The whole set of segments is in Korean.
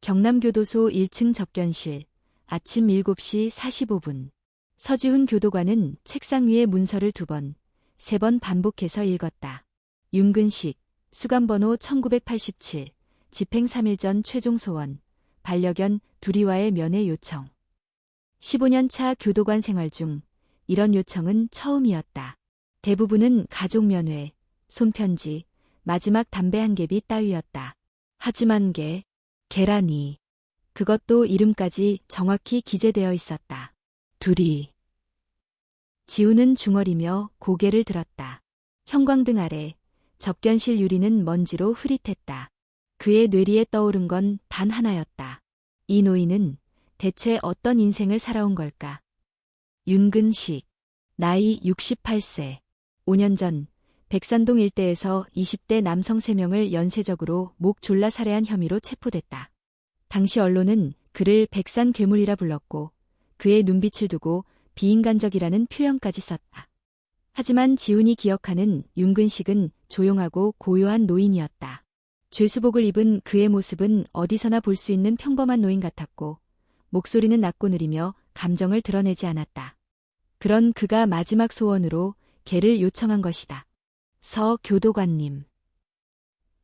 경남교도소 1층 접견실, 아침 7시 45분. 서지훈 교도관은 책상 위에 문서를 2번, 3번 반복해서 읽었다. 윤근식, 수감번호 1987, 집행 3일 전 최종 소원, 반려견 두리와의 면회 요청. 15년 차 교도관 생활 중 이런 요청은 처음이었다. 대부분은 가족 면회, 손편지, 마지막 담배 한 개비 따위였다. 하지만 계란이. 그것도 이름까지 정확히 기재되어 있었다. 두리. 지우는 중얼이며 고개를 들었다. 형광등 아래 접견실 유리는 먼지로 흐릿했다. 그의 뇌리에 떠오른 건 단 하나였다. 이 노인은 대체 어떤 인생을 살아온 걸까? 윤근식. 나이 68세. 5년 전 백산동 일대에서 20대 남성 3명을 연쇄적으로 목 졸라 살해한 혐의로 체포됐다. 당시 언론은 그를 백산 괴물이라 불렀고 그의 눈빛을 두고 비인간적이라는 표현까지 썼다. 하지만 지훈이 기억하는 윤근식은 조용하고 고요한 노인이었다. 죄수복을 입은 그의 모습은 어디서나 볼 수 있는 평범한 노인 같았고 목소리는 낮고 느리며 감정을 드러내지 않았다. 그런 그가 마지막 소원으로 개를 요청한 것이다. 서 교도관님.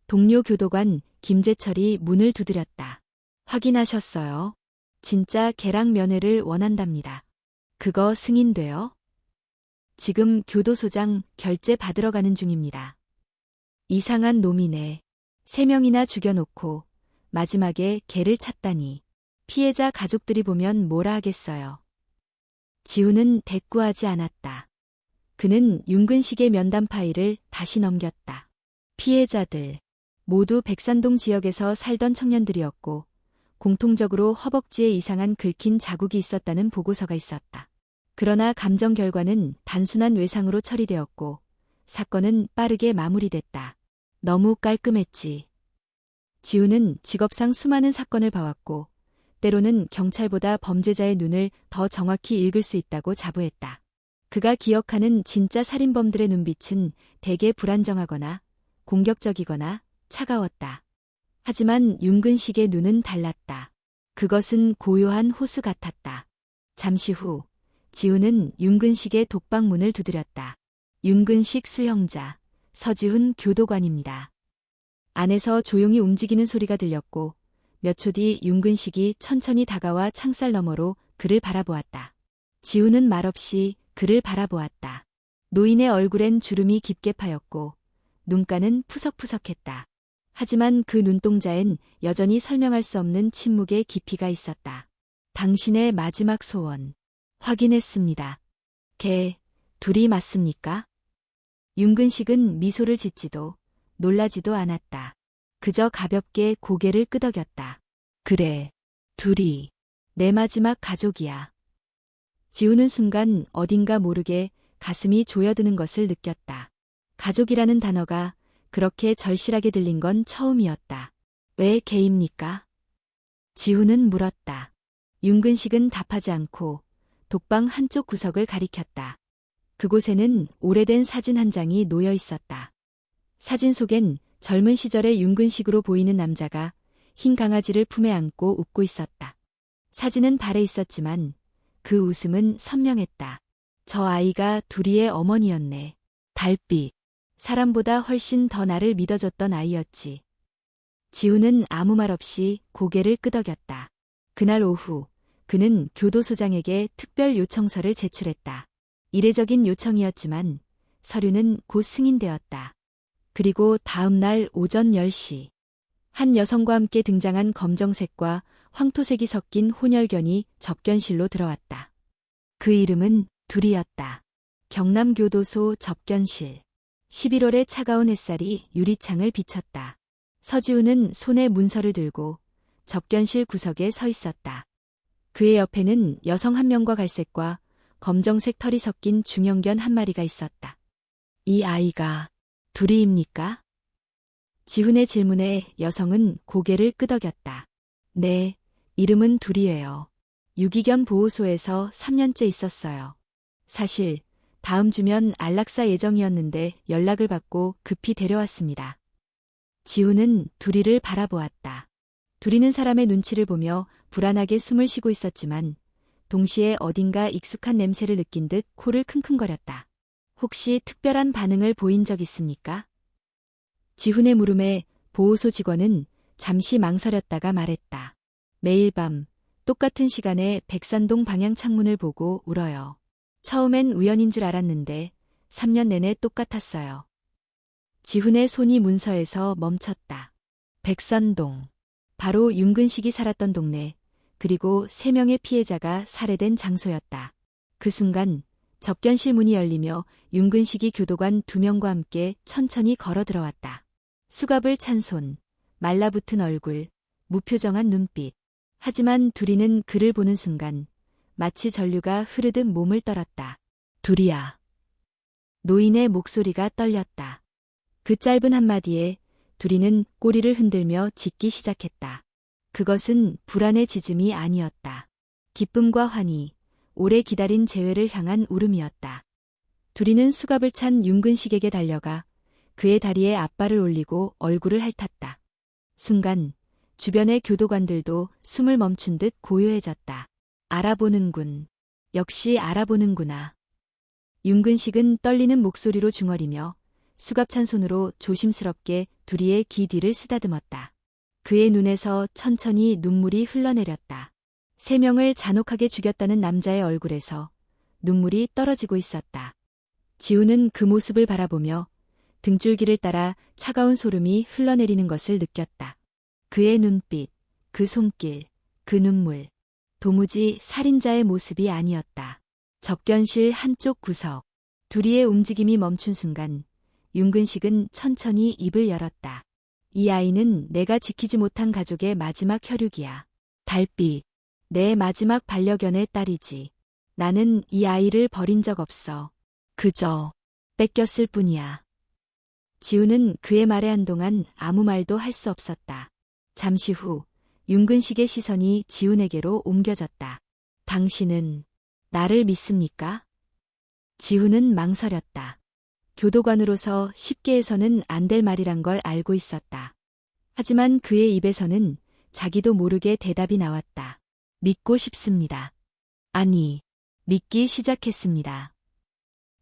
동료 교도관 김재철이 문을 두드렸다. 확인하셨어요? 진짜 개랑 면회를 원한답니다. 그거 승인돼요? 지금 교도소장 결제 받으러 가는 중입니다. 이상한 놈이네. 3명이나 죽여놓고 마지막에 개를 찾다니. 피해자 가족들이 보면 뭐라 하겠어요. 지훈은 대꾸하지 않았다. 그는 윤근식의 면담 파일을 다시 넘겼다. 피해자들. 모두 백산동 지역에서 살던 청년들이었고 공통적으로 허벅지에 이상한 긁힌 자국이 있었다는 보고서가 있었다. 그러나 감정 결과는 단순한 외상으로 처리되었고 사건은 빠르게 마무리됐다. 너무 깔끔했지. 지훈은 직업상 수많은 사건을 봐왔고 때로는 경찰보다 범죄자의 눈을 더 정확히 읽을 수 있다고 자부했다. 그가 기억하는 진짜 살인범들의 눈빛은 대개 불안정하거나 공격적이거나 차가웠다. 하지만 윤근식의 눈은 달랐다. 그것은 고요한 호수 같았다. 잠시 후 지훈은 윤근식의 독방문을 두드렸다. 윤근식 수형자, 서지훈 교도관입니다. 안에서 조용히 움직이는 소리가 들렸고 몇 초 뒤 윤근식이 천천히 다가와 창살 너머로 그를 바라보았다. 지훈은 말없이 그를 바라보았다. 노인의 얼굴엔 주름이 깊게 파였고 눈가는 푸석푸석했다. 하지만 그 눈동자엔 여전히 설명할 수 없는 침묵의 깊이가 있었다. 당신의 마지막 소원. 확인했습니다. 둘이 맞습니까? 윤근식은 미소를 짓지도 놀라지도 않았다. 그저 가볍게 고개를 끄덕였다. 그래, 둘이 내 마지막 가족이야. 지우는 순간 어딘가 모르게 가슴이 조여드는 것을 느꼈다. 가족이라는 단어가 그렇게 절실하게 들린 건 처음이었다. 왜 개입니까? 지훈은 물었다. 윤근식은 답하지 않고 독방 한쪽 구석을 가리켰다. 그곳에는 오래된 사진 한 장이 놓여 있었다. 사진 속엔 젊은 시절의 윤근식으로 보이는 남자가 흰 강아지를 품에 안고 웃고 있었다. 사진은 발에 있었지만 그 웃음은 선명했다. 저 아이가 두리의 어머니였네. 달빛. 사람보다 훨씬 더 나를 믿어줬던 아이였지. 지훈은 아무 말 없이 고개를 끄덕였다. 그날 오후 그는 교도소장에게 특별 요청서를 제출했다. 이례적인 요청이었지만 서류는 곧 승인되었다. 그리고 다음 날 오전 10시 한 여성과 함께 등장한 검정색과 황토색이 섞인 혼혈견이 접견실로 들어왔다. 그 이름은 둘이었다. 경남교도소 접견실. 11월의 차가운 햇살이 유리창을 비쳤다. 서지훈은 손에 문서를 들고 접견실 구석에 서 있었다. 그의 옆에는 여성 한 명과 갈색과 검정색 털이 섞인 중형견 한 마리가 있었다. 이 아이가 둘이입니까? 지훈의 질문에 여성은 고개를 끄덕였다. 네, 이름은 둘이에요. 유기견 보호소에서 3년째 있었어요. 사실 다음 주면 안락사 예정이었는데 연락을 받고 급히 데려왔습니다. 지훈은 둘이를 바라보았다. 두리는 사람의 눈치를 보며 불안하게 숨을 쉬고 있었지만 동시에 어딘가 익숙한 냄새를 느낀 듯 코를 킁킁거렸다. 혹시 특별한 반응을 보인 적 있습니까? 지훈의 물음에 보호소 직원은 잠시 망설였다가 말했다. 매일 밤 똑같은 시간에 백산동 방향 창문을 보고 울어요. 처음엔 우연인 줄 알았는데 3년 내내 똑같았어요. 지훈의 손이 문서에서 멈췄다. 백산동. 바로 윤근식이 살았던 동네, 그리고 3명의 피해자가 살해된 장소였다. 그 순간 접견실 문이 열리며 윤근식이 교도관 2명과 함께 천천히 걸어 들어왔다. 수갑을 찬 손, 말라붙은 얼굴, 무표정한 눈빛. 하지만 두리는 그를 보는 순간 마치 전류가 흐르듯 몸을 떨었다. 두리야. 노인의 목소리가 떨렸다. 그 짧은 한마디에 두리는 꼬리를 흔들며 짖기 시작했다. 그것은 불안의 짖음이 아니었다. 기쁨과 환희, 오래 기다린 재회를 향한 울음이었다. 두리는 수갑을 찬 윤근식에게 달려가 그의 다리에 앞발을 올리고 얼굴을 핥았다. 순간 주변의 교도관들도 숨을 멈춘 듯 고요해졌다. 알아보는군. 역시 알아보는구나. 윤근식은 떨리는 목소리로 중얼이며 수갑찬 손으로 조심스럽게 두리의 귀 뒤를 쓰다듬었다. 그의 눈에서 천천히 눈물이 흘러내렸다. 3명을 잔혹하게 죽였다는 남자의 얼굴에서 눈물이 떨어지고 있었다. 지우는 그 모습을 바라보며 등줄기를 따라 차가운 소름이 흘러내리는 것을 느꼈다. 그의 눈빛, 그 손길, 그 눈물. 도무지 살인자의 모습이 아니었다. 접견실 한쪽 구석. 두리의 움직임이 멈춘 순간 윤근식은 천천히 입을 열었다. 이 아이는 내가 지키지 못한 가족의 마지막 혈육이야. 달빛. 내 마지막 반려견의 딸이지. 나는 이 아이를 버린 적 없어. 그저 뺏겼을 뿐이야. 지우는 그의 말에 한동안 아무 말도 할 수 없었다. 잠시 후 윤근식의 시선이 지훈에게로 옮겨졌다. 당신은 나를 믿습니까? 지훈은 망설였다. 교도관으로서 쉽게 해서는 안 될 말이란 걸 알고 있었다. 하지만 그의 입에서는 자기도 모르게 대답이 나왔다. 믿고 싶습니다. 아니, 믿기 시작했습니다.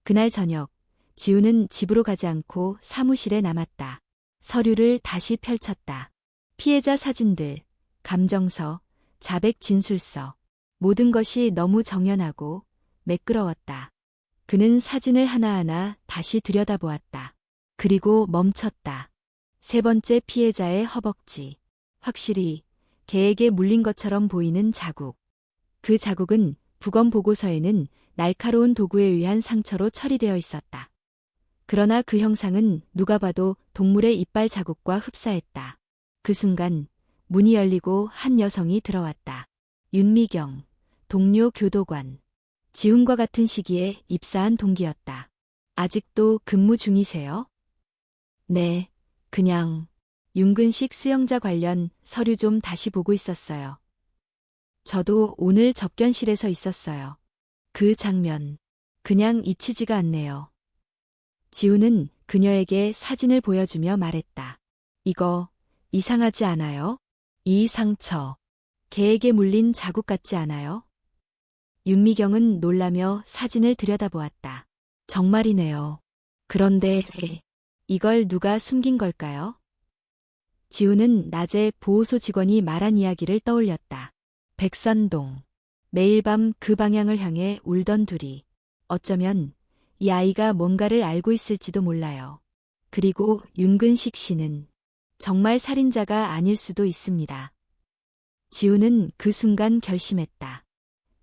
그날 저녁, 지훈은 집으로 가지 않고 사무실에 남았다. 서류를 다시 펼쳤다. 피해자 사진들, 감정서, 자백 진술서. 모든 것이 너무 정연하고 매끄러웠다. 그는 사진을 하나하나 다시 들여다보았다. 그리고 멈췄다. 3번째 피해자의 허벅지. 확실히 개에게 물린 것처럼 보이는 자국. 그 자국은 부검 보고서에는 날카로운 도구에 의한 상처로 처리되어 있었다. 그러나 그 형상은 누가 봐도 동물의 이빨 자국과 흡사했다. 그 순간 문이 열리고 한 여성이 들어왔다. 윤미경, 동료 교도관. 지훈과 같은 시기에 입사한 동기였다. 아직도 근무 중이세요? 네, 그냥 윤근식 수영자 관련 서류 좀 다시 보고 있었어요. 저도 오늘 접견실에서 있었어요. 그 장면, 그냥 잊히지가 않네요. 지훈은 그녀에게 사진을 보여주며 말했다. 이거 이상하지 않아요? 이 상처, 개에게 물린 자국 같지 않아요? 윤미경은 놀라며 사진을 들여다보았다. 정말이네요. 그런데 이걸 누가 숨긴 걸까요? 지훈은 낮에 보호소 직원이 말한 이야기를 떠올렸다. 백산동. 매일 밤 그 방향을 향해 울던 둘이. 어쩌면 이 아이가 뭔가를 알고 있을지도 몰라요. 그리고 윤근식 씨는 정말 살인자가 아닐 수도 있습니다. 지훈은 그 순간 결심했다.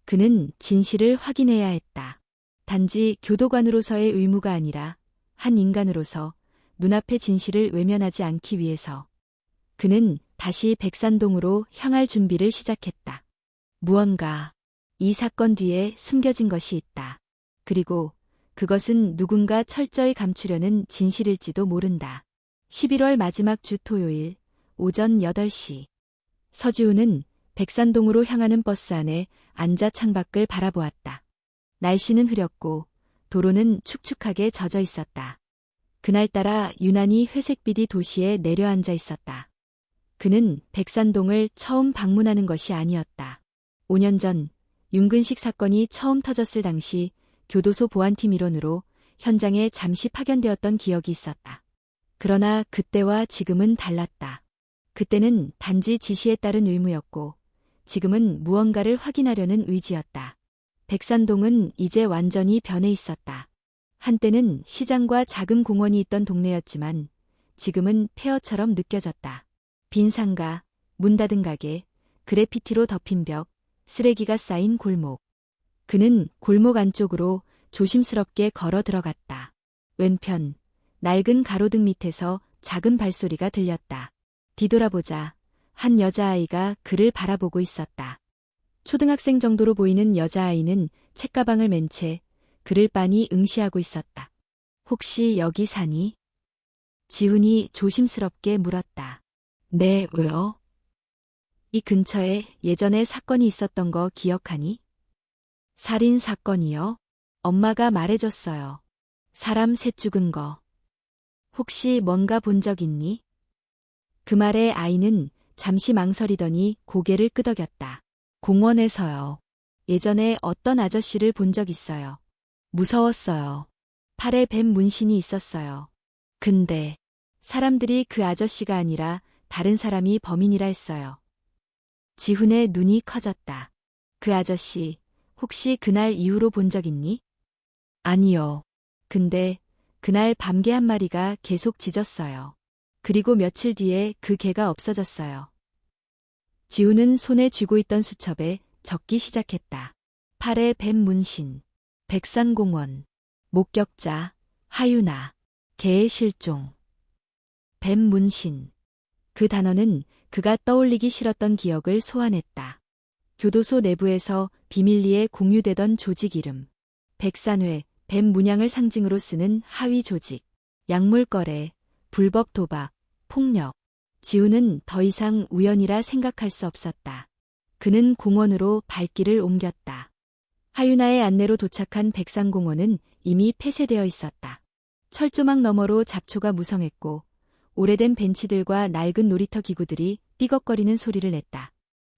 그는 진실을 확인해야 했다. 단지 교도관으로서의 의무가 아니라 한 인간으로서 눈앞의 진실을 외면하지 않기 위해서. 그는 다시 백산동으로 향할 준비를 시작했다. 무언가 이 사건 뒤에 숨겨진 것이 있다. 그리고 그것은 누군가 철저히 감추려는 진실일지도 모른다. 11월 마지막 주 토요일 오전 8시. 서지훈은 백산동으로 향하는 버스 안에 앉아 창밖을 바라보았다. 날씨는 흐렸고 도로는 축축하게 젖어 있었다. 그날따라 유난히 회색빛이 도시에 내려앉아 있었다. 그는 백산동을 처음 방문하는 것이 아니었다. 5년 전 윤근식 사건이 처음 터졌을 당시 교도소 보안팀 일원으로 현장에 잠시 파견되었던 기억이 있었다. 그러나 그때와 지금은 달랐다. 그때는 단지 지시에 따른 의무였고 지금은 무언가를 확인하려는 의지였다. 백산동은 이제 완전히 변해 있었다. 한때는 시장과 작은 공원이 있던 동네였지만 지금은 폐허처럼 느껴졌다. 빈 상가, 문 닫은 가게, 그래피티로 덮인 벽, 쓰레기가 쌓인 골목. 그는 골목 안쪽으로 조심스럽게 걸어 들어갔다. 왼편, 낡은 가로등 밑에서 작은 발소리가 들렸다. 뒤돌아보자 한 여자아이가 그를 바라보고 있었다. 초등학생 정도로 보이는 여자아이는 책가방을 맨 채 그를 빤히 응시하고 있었다. 혹시 여기 사니? 지훈이 조심스럽게 물었다. 네, 왜요? 이 근처에 예전에 사건이 있었던 거 기억하니? 살인 사건이요? 엄마가 말해줬어요. 사람 셋 죽은 거. 혹시 뭔가 본 적 있니? 그 말에 아이는 잠시 망설이더니 고개를 끄덕였다. 공원에서요. 예전에 어떤 아저씨를 본 적 있어요. 무서웠어요. 팔에 뱀 문신이 있었어요. 근데 사람들이 그 아저씨가 아니라 다른 사람이 범인이라 했어요. 지훈의 눈이 커졌다. 그 아저씨, 혹시 그날 이후로 본 적 있니? 아니요. 근데 그날 밤개 한 마리가 계속 짖었어요. 그리고 며칠 뒤에 그 개가 없어졌어요. 지훈은 손에 쥐고 있던 수첩에 적기 시작했다. 팔에 뱀 문신, 백산공원, 목격자, 하유나, 개의 실종. 뱀 문신. 그 단어는 그가 떠올리기 싫었던 기억을 소환했다. 교도소 내부에서 비밀리에 공유되던 조직 이름. 백산회, 뱀 문양을 상징으로 쓰는 하위 조직. 약물거래, 불법 도박, 폭력. 지훈은 더 이상 우연이라 생각할 수 없었다. 그는 공원으로 발길을 옮겼다. 하유나의 안내로 도착한 백산공원은 이미 폐쇄되어 있었다. 철조망 너머로 잡초가 무성했고 오래된 벤치들과 낡은 놀이터 기구들이 삐걱거리는 소리를 냈다.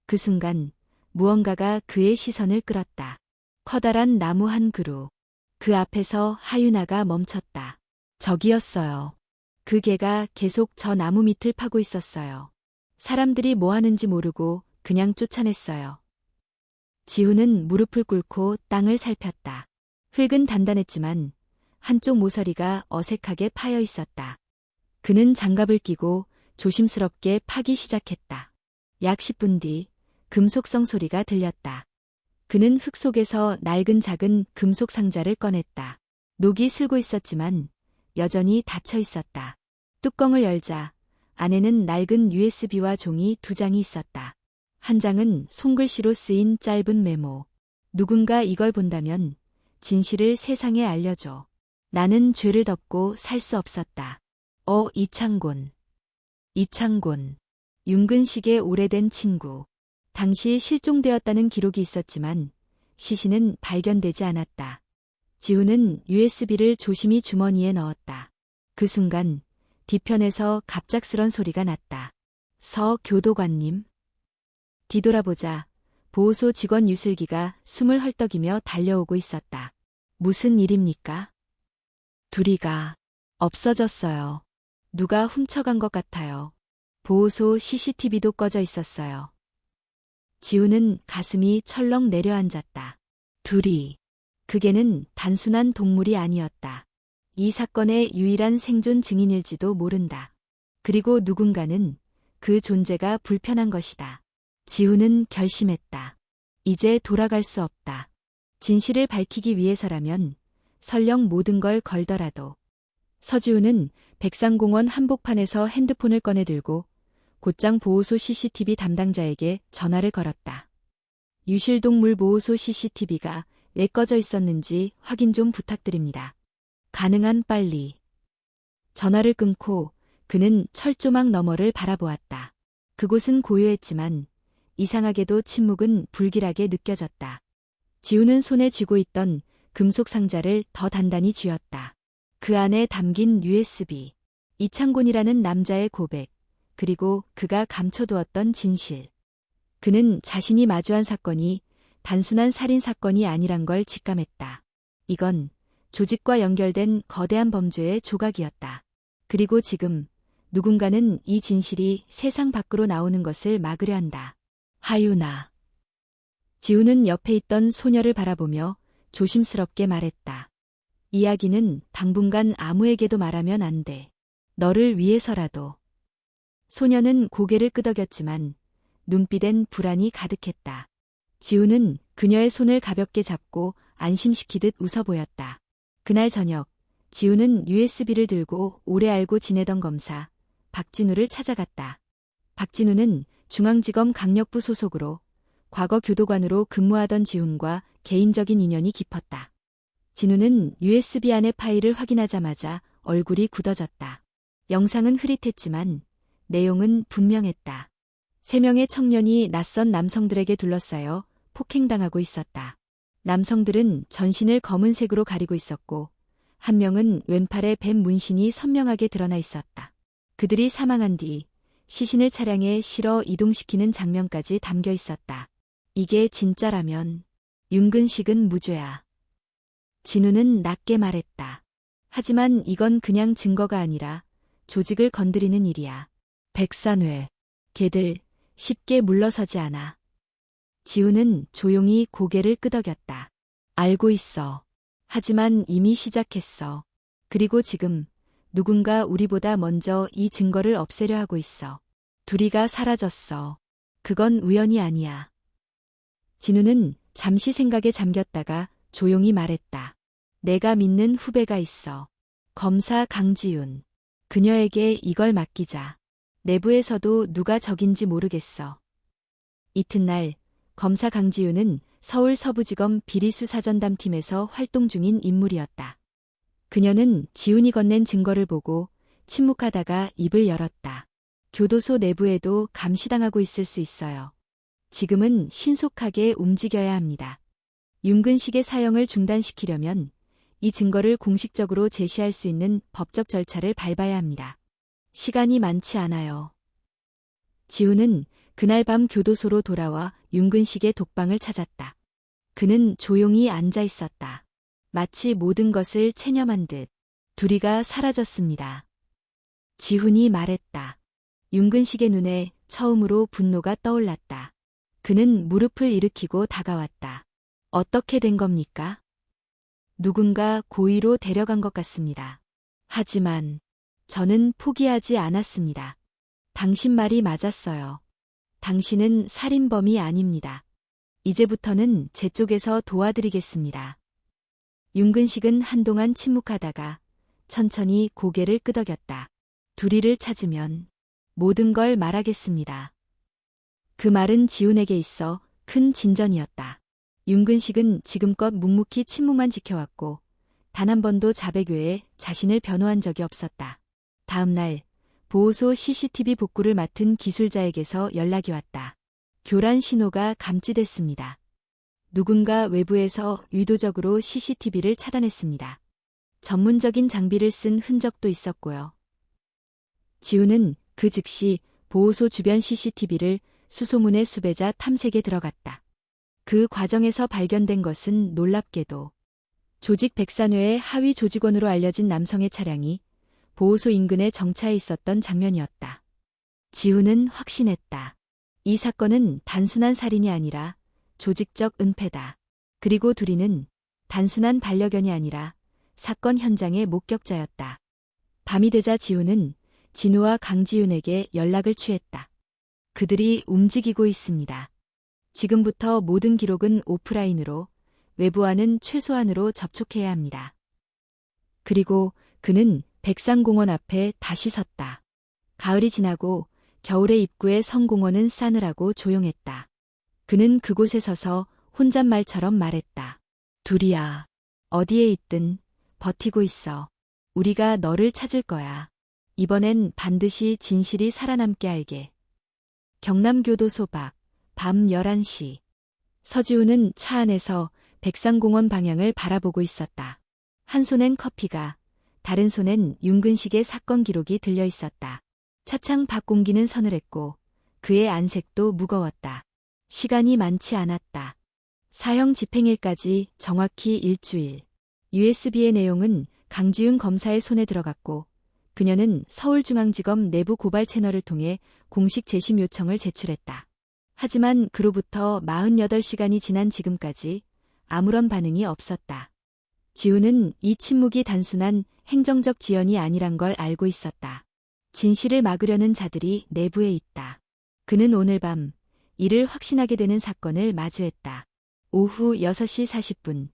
그 순간 무언가가 그의 시선을 끌었다. 커다란 나무 한 그루. 그 앞에서 하유나가 멈췄다. 저기였어요. 그 개가 계속 저 나무 밑을 파고 있었어요. 사람들이 뭐 하는지 모르고 그냥 쫓아냈어요. 지훈은 무릎을 꿇고 땅을 살폈다. 흙은 단단했지만 한쪽 모서리가 어색하게 파여 있었다. 그는 장갑을 끼고 조심스럽게 파기 시작했다. 약 10분 뒤 금속성 소리가 들렸다. 그는 흙 속에서 낡은 작은 금속 상자를 꺼냈다. 녹이 슬고 있었지만 여전히 닫혀 있었다. 뚜껑을 열자 안에는 낡은 USB와 종이 2장이 있었다. 한 장은 손글씨로 쓰인 짧은 메모. 누군가 이걸 본다면 진실을 세상에 알려줘. 나는 죄를 덮고 살 수 없었다. 이창곤. 이창곤. 윤근식의 오래된 친구. 당시 실종되었다는 기록이 있었지만 시신은 발견되지 않았다. 지훈은 USB를 조심히 주머니에 넣었다. 그 순간 뒤편에서 갑작스런 소리가 났다. 서 교도관님. 뒤돌아보자 보호소 직원 유슬기가 숨을 헐떡이며 달려오고 있었다. 무슨 일입니까? 둘이가 없어졌어요. 누가 훔쳐간 것 같아요. 보호소 CCTV도 꺼져 있었어요. 지훈은 가슴이 철렁 내려앉았다. 둘이. 그 개는 단순한 동물이 아니었다. 이 사건의 유일한 생존 증인일지도 모른다. 그리고 누군가는 그 존재가 불편한 것이다. 지훈은 결심했다. 이제 돌아갈 수 없다. 진실을 밝히기 위해서라면 설령 모든 걸 걸더라도. 서지훈은 백산공원 한복판에서 핸드폰을 꺼내 들고 곧장 보호소 CCTV 담당자에게 전화를 걸었다. 유실동 물보호소 CCTV가 왜 꺼져 있었는지 확인 좀 부탁드립니다. 가능한 빨리. 전화를 끊고 그는 철조망 너머를 바라보았다. 그곳은 고요했지만 이상하게도 침묵은 불길하게 느껴졌다. 지훈은 손에 쥐고 있던 금속 상자를 더 단단히 쥐었다. 그 안에 담긴 USB. 이창곤이라는 남자의 고백. 그리고 그가 감춰두었던 진실. 그는 자신이 마주한 사건이 단순한 살인 사건이 아니란 걸 직감했다. 이건 조직과 연결된 거대한 범죄의 조각이었다. 그리고 지금 누군가는 이 진실이 세상 밖으로 나오는 것을 막으려 한다. 하유나. 지우는 옆에 있던 소녀를 바라보며 조심스럽게 말했다. 이야기는 당분간 아무에게도 말하면 안 돼. 너를 위해서라도. 소녀는 고개를 끄덕였지만 눈빛엔 불안이 가득했다. 지우는 그녀의 손을 가볍게 잡고 안심시키듯 웃어 보였다. 그날 저녁, 지우는 USB를 들고 오래 알고 지내던 검사, 박진우를 찾아갔다. 박진우는 중앙지검 강력부 소속으로 과거 교도관으로 근무하던 지훈과 개인적인 인연이 깊었다. 진우는 USB 안의 파일을 확인하자마자 얼굴이 굳어졌다. 영상은 흐릿했지만 내용은 분명했다. 3명의 청년이 낯선 남성들에게 둘러싸여 폭행당하고 있었다. 남성들은 전신을 검은색으로 가리고 있었고 한 명은 왼팔에 뱀 문신이 선명하게 드러나 있었다. 그들이 사망한 뒤 시신을 차량에 실어 이동시키는 장면까지 담겨 있었다. 이게 진짜라면 윤근식은 무죄야. 진우는 낮게 말했다. 하지만 이건 그냥 증거가 아니라 조직을 건드리는 일이야. 백산회. 걔들 쉽게 물러서지 않아. 지우는 조용히 고개를 끄덕였다. 알고 있어. 하지만 이미 시작했어. 그리고 지금 누군가 우리보다 먼저 이 증거를 없애려 하고 있어. 둘이가 사라졌어. 그건 우연이 아니야. 진우는 잠시 생각에 잠겼다가 조용히 말했다. 내가 믿는 후배가 있어. 검사 강지윤. 그녀에게 이걸 맡기자. 내부에서도 누가 적인지 모르겠어. 이튿날 검사 강지윤은 서울 서부지검 비리수사전담팀에서 활동 중인 인물이었다. 그녀는 지훈이 건넨 증거를 보고 침묵하다가 입을 열었다. 교도소 내부에도 감시당하고 있을 수 있어요. 지금은 신속하게 움직여야 합니다. 윤근식의 사형을 중단시키려면 이 증거를 공식적으로 제시할 수 있는 법적 절차를 밟아야 합니다. 시간이 많지 않아요. 지훈은 그날 밤 교도소로 돌아와 윤근식의 독방을 찾았다. 그는 조용히 앉아 있었다. 마치 모든 것을 체념한 듯. 둘이가 사라졌습니다. 지훈이 말했다. 윤근식의 눈에 처음으로 분노가 떠올랐다. 그는 무릎을 일으키고 다가왔다. 어떻게 된 겁니까? 누군가 고의로 데려간 것 같습니다. 하지만 저는 포기하지 않았습니다. 당신 말이 맞았어요. 당신은 살인범이 아닙니다. 이제부터는 제 쪽에서 도와드리겠습니다. 윤근식은 한동안 침묵하다가 천천히 고개를 끄덕였다. 둘이를 찾으면 모든 걸 말하겠습니다. 그 말은 지훈에게 있어 큰 진전이었다. 윤근식은 지금껏 묵묵히 침묵만 지켜왔고 단 한 번도 자백 외에 자신을 변호한 적이 없었다. 다음 날 보호소 CCTV 복구를 맡은 기술자에게서 연락이 왔다. 교란 신호가 감지됐습니다. 누군가 외부에서 의도적으로 CCTV를 차단했습니다. 전문적인 장비를 쓴 흔적도 있었고요. 지훈은 그 즉시 보호소 주변 CCTV를 수소문의 수배자 탐색에 들어갔다. 그 과정에서 발견된 것은 놀랍게도 조직 백산회의 하위 조직원으로 알려진 남성의 차량이 보호소 인근에 정차해 있었던 장면이었다. 지훈은 확신했다. 이 사건은 단순한 살인이 아니라 조직적 은폐다. 그리고 둘이는 단순한 반려견이 아니라 사건 현장의 목격자였다. 밤이 되자 지훈은 진우와 강지윤에게 연락을 취했다. 그들이 움직이고 있습니다. 지금부터 모든 기록은 오프라인으로, 외부와는 최소한으로 접촉해야 합니다. 그리고 그는 백상공원 앞에 다시 섰다. 가을이 지나고 겨울의 입구의 성공원은 싸늘하고 조용했다. 그는 그곳에 서서 혼잣말처럼 말했다. 둘이야. 어디에 있든 버티고 있어. 우리가 너를 찾을 거야. 이번엔 반드시 진실이 살아남게 알게. 경남교도소 밖, 밤 11시. 서지훈은 차 안에서 백상공원 방향을 바라보고 있었다. 한 손엔 커피가, 다른 손엔 윤근식의 사건 기록이 들려 있었다. 차창 밖 공기는 서늘했고 그의 안색도 무거웠다. 시간이 많지 않았다. 사형 집행일까지 정확히 일주일. USB의 내용은 강지훈 검사의 손에 들어갔고 그녀는 서울중앙지검 내부 고발 채널을 통해 공식 재심 요청을 제출했다. 하지만 그로부터 48시간이 지난 지금까지 아무런 반응이 없었다. 지훈은 이 침묵이 단순한 행정적 지연이 아니란 걸 알고 있었다. 진실을 막으려는 자들이 내부에 있다. 그는 오늘 밤 이를 확신하게 되는 사건을 마주했다. 오후 6시 40분,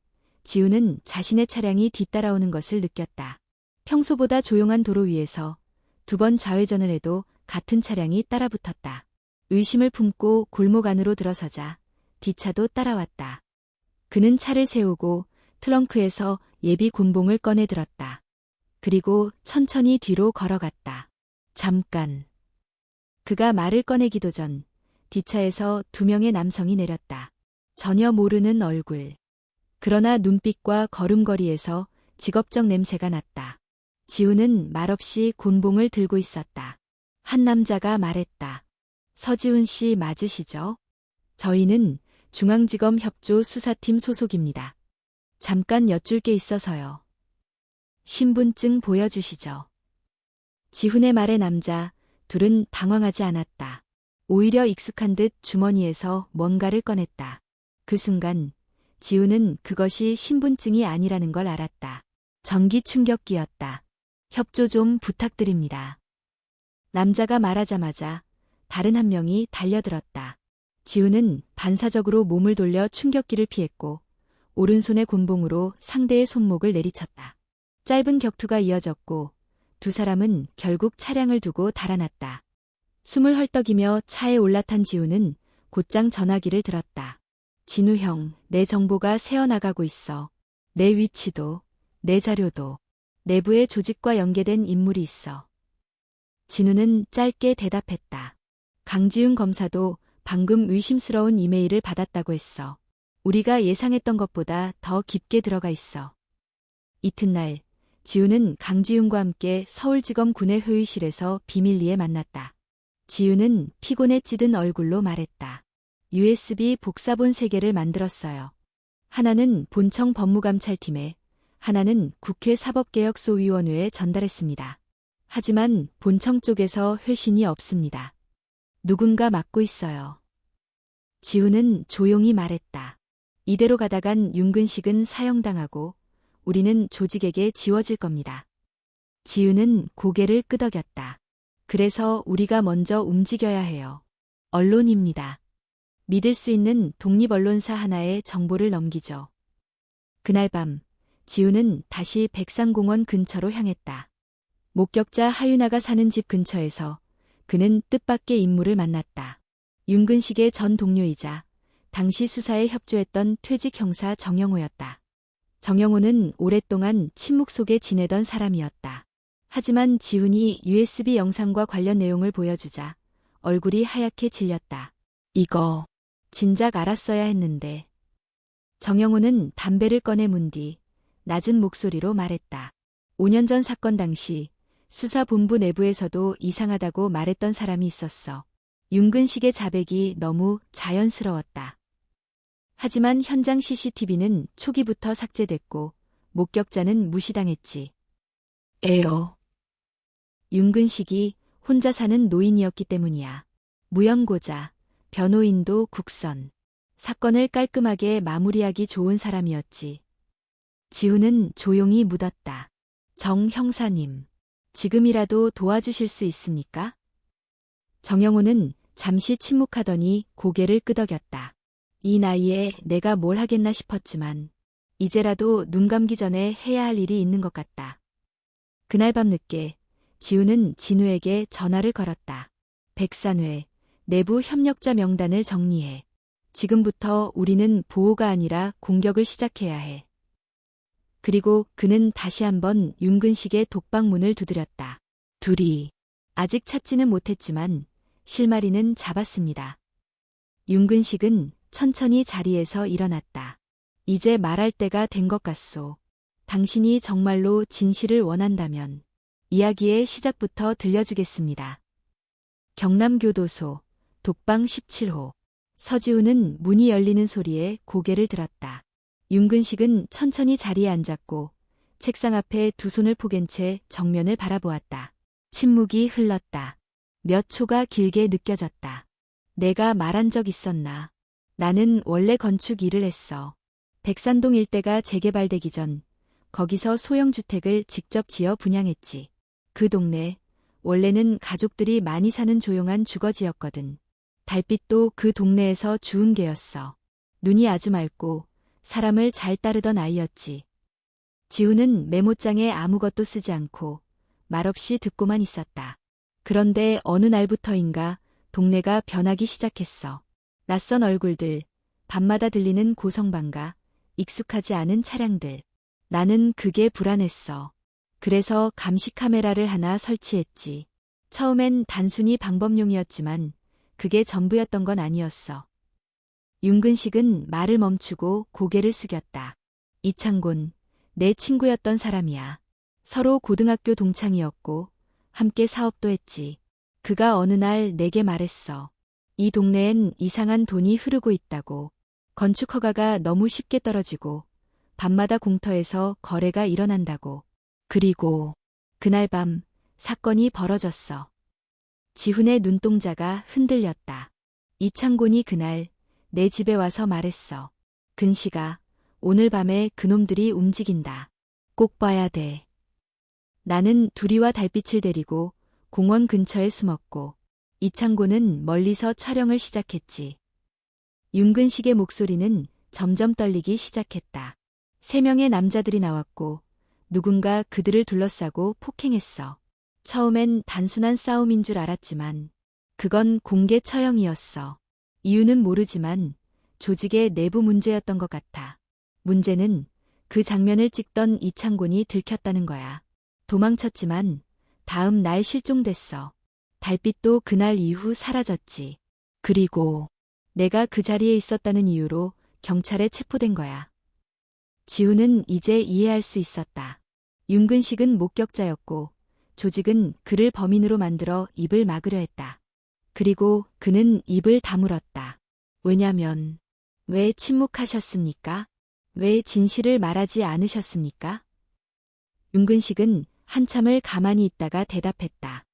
지훈은 자신의 차량이 뒤따라오는 것을 느꼈다. 평소보다 조용한 도로 위에서 2번 좌회전을 해도 같은 차량이 따라붙었다. 의심을 품고 골목 안으로 들어서자 뒷차도 따라왔다. 그는 차를 세우고 트렁크에서 예비 곤봉을 꺼내 들었다. 그리고 천천히 뒤로 걸어갔다. 잠깐. 그가 말을 꺼내기도 전 뒷차에서 2명의 남성이 내렸다. 전혀 모르는 얼굴. 그러나 눈빛과 걸음걸이에서 직업적 냄새가 났다. 지훈은 말없이 곤봉을 들고 있었다. 한 남자가 말했다. 서지훈 씨 맞으시죠? 저희는 중앙지검 협조 수사팀 소속입니다. 잠깐 여쭐 게 있어서요. 신분증 보여주시죠. 지훈의 말에 남자 둘은 당황하지 않았다. 오히려 익숙한 듯 주머니에서 뭔가를 꺼냈다. 그 순간 지훈은 그것이 신분증이 아니라는 걸 알았다. 전기 충격기였다. 협조 좀 부탁드립니다. 남자가 말하자마자 다른 한 명이 달려들었다. 지훈은 반사적으로 몸을 돌려 충격기를 피했고 오른손의 곤봉으로 상대의 손목을 내리쳤다. 짧은 격투가 이어졌고 두 사람은 결국 차량을 두고 달아났다. 숨을 헐떡이며 차에 올라탄 지훈은 곧장 전화기를 들었다. 진우 형, 내 정보가 새어나가고 있어. 내 위치도, 내 자료도, 내부의 조직과 연계된 인물이 있어. 진우는 짧게 대답했다. 강지훈 검사도 방금 의심스러운 이메일을 받았다고 했어. 우리가 예상했던 것보다 더 깊게 들어가 있어. 이튿날, 지훈은 강지훈과 함께 서울지검 군의 회의실에서 비밀리에 만났다. 지훈은 피곤에 찌든 얼굴로 말했다. USB 복사본 3개를 만들었어요. 하나는 본청 법무감찰팀에, 하나는 국회 사법개혁소위원회에 전달했습니다. 하지만 본청 쪽에서 회신이 없습니다. 누군가 막고 있어요. 지훈은 조용히 말했다. 이대로 가다간 윤근식은 사형당하고 우리는 조직에게 지워질 겁니다. 지훈은 고개를 끄덕였다. 그래서 우리가 먼저 움직여야 해요. 언론입니다. 믿을 수 있는 독립언론사 하나에 정보를 넘기죠. 그날 밤 지훈은 다시 백상공원 근처로 향했다. 목격자 하윤아가 사는 집 근처에서 그는 뜻밖의 인물을 만났다. 윤근식의 전 동료이자 당시 수사에 협조했던 퇴직 형사 정영호였다. 정영호는 오랫동안 침묵 속에 지내던 사람이었다. 하지만 지훈이 USB 영상과 관련 내용을 보여주자 얼굴이 하얗게 질렸다. 이거 진작 알았어야 했는데. 정영호는 담배를 꺼내 문 뒤 낮은 목소리로 말했다. 5년 전 사건 당시 수사본부 내부에서도 이상하다고 말했던 사람이 있었어. 윤근식의 자백이 너무 자연스러웠다. 하지만 현장 CCTV는 초기부터 삭제됐고 목격자는 무시당했지. 에어. 윤근식이 혼자 사는 노인이었기 때문이야. 무연고자, 변호인도 국선. 사건을 깔끔하게 마무리하기 좋은 사람이었지. 지훈은 조용히 묻었다. 정 형사님, 지금이라도 도와주실 수 있습니까? 정영호는 잠시 침묵하더니 고개를 끄덕였다. 이 나이에 내가 뭘 하겠나 싶었지만 이제라도 눈 감기 전에 해야 할 일이 있는 것 같다. 그날 밤 늦게 지훈은 진우에게 전화를 걸었다. 백산회, 내부 협력자 명단을 정리해. 지금부터 우리는 보호가 아니라 공격을 시작해야 해. 그리고 그는 다시 한번 윤근식의 독방문을 두드렸다. 둘이 아직 찾지는 못했지만 실마리는 잡았습니다. 윤근식은 천천히 자리에서 일어났다. 이제 말할 때가 된 것 같소. 당신이 정말로 진실을 원한다면 이야기의 시작부터 들려주겠습니다. 경남교도소, 독방 17호. 서지훈은 문이 열리는 소리에 고개를 들었다. 윤근식은 천천히 자리에 앉았고 책상 앞에 두 손을 포갠 채 정면을 바라보았다. 침묵이 흘렀다. 몇 초가 길게 느껴졌다. 내가 말한 적 있었나? 나는 원래 건축 일을 했어. 백산동 일대가 재개발되기 전 거기서 소형주택을 직접 지어 분양했지. 그 동네 원래는 가족들이 많이 사는 조용한 주거지였거든. 달빛도 그 동네에서 주운 개였어. 눈이 아주 맑고 사람을 잘 따르던 아이였지. 지훈은 메모장에 아무것도 쓰지 않고 말없이 듣고만 있었다. 그런데 어느 날부터인가 동네가 변하기 시작했어. 낯선 얼굴들, 밤마다 들리는 고성방가, 익숙하지 않은 차량들. 나는 그게 불안했어. 그래서 감시 카메라를 하나 설치했지. 처음엔 단순히 방법용이었지만 그게 전부였던 건 아니었어. 윤근식은 말을 멈추고 고개를 숙였다. 이창곤, 내 친구였던 사람이야. 서로 고등학교 동창이었고 함께 사업도 했지. 그가 어느 날 내게 말했어. 이 동네엔 이상한 돈이 흐르고 있다고. 건축 허가가 너무 쉽게 떨어지고 밤마다 공터에서 거래가 일어난다고. 그리고 그날 밤 사건이 벌어졌어. 지훈의 눈동자가 흔들렸다. 이창곤이 그날 내 집에 와서 말했어. 근식아, 오늘 밤에 그놈들이 움직인다. 꼭 봐야 돼. 나는 두리와 달빛을 데리고 공원 근처에 숨었고 이창곤은 멀리서 촬영을 시작했지. 윤근식의 목소리는 점점 떨리기 시작했다. 3명의 남자들이 나왔고 누군가 그들을 둘러싸고 폭행했어. 처음엔 단순한 싸움인 줄 알았지만 그건 공개 처형이었어. 이유는 모르지만 조직의 내부 문제였던 것 같아. 문제는 그 장면을 찍던 이창곤이 들켰다는 거야. 도망쳤지만 다음 날 실종됐어. 달빛도 그날 이후 사라졌지. 그리고 내가 그 자리에 있었다는 이유로 경찰에 체포된 거야. 지훈은 이제 이해할 수 있었다. 윤근식은 목격자였고 조직은 그를 범인으로 만들어 입을 막으려 했다. 그리고 그는 입을 다물었다. 왜냐면 왜 침묵하셨습니까? 왜 진실을 말하지 않으셨습니까? 윤근식은 한참을 가만히 있다가 대답했다.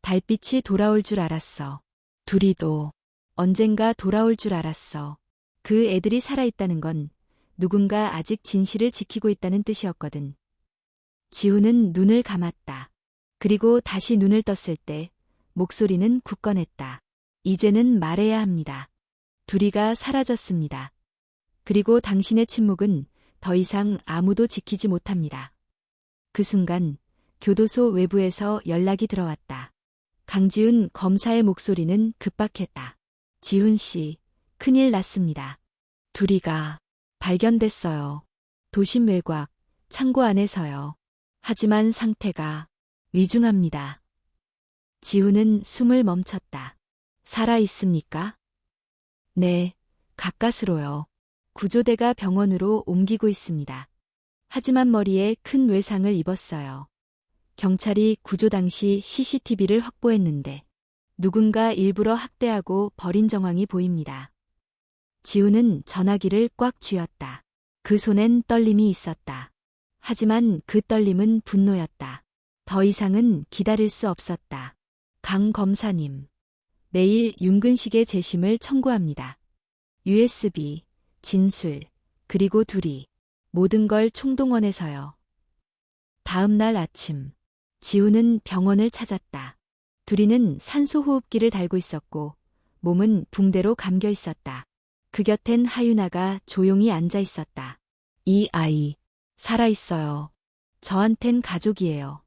달빛이 돌아올 줄 알았어. 둘이도 언젠가 돌아올 줄 알았어. 그 애들이 살아있다는 건 누군가 아직 진실을 지키고 있다는 뜻이었거든. 지훈은 눈을 감았다. 그리고 다시 눈을 떴을 때 목소리는 굳건했다. 이제는 말해야 합니다. 둘이가 사라졌습니다. 그리고 당신의 침묵은 더 이상 아무도 지키지 못합니다. 그 순간 교도소 외부에서 연락이 들어왔다. 강지훈 검사의 목소리는 급박했다. 지훈 씨, 큰일 났습니다. 둘이가 발견됐어요. 도심 외곽, 창고 안에서요. 하지만 상태가 위중합니다. 지훈은 숨을 멈췄다. 살아 있습니까? 네, 가까스로요. 구조대가 병원으로 옮기고 있습니다. 하지만 머리에 큰 외상을 입었어요. 경찰이 구조 당시 CCTV를 확보했는데 누군가 일부러 학대하고 버린 정황이 보입니다. 지훈은 전화기를 꽉 쥐었다. 그 손엔 떨림이 있었다. 하지만 그 떨림은 분노였다. 더 이상은 기다릴 수 없었다. 강 검사님, 내일 윤근식의 재심을 청구합니다. USB, 진술, 그리고 둘이 모든 걸 총동원해서요. 다음 날 아침, 지훈은 병원을 찾았다. 둘이는 산소호흡기를 달고 있었고 몸은 붕대로 감겨 있었다. 그 곁엔 하윤아가 조용히 앉아 있었다. 이 아이, 살아있어요. 저한텐 가족이에요.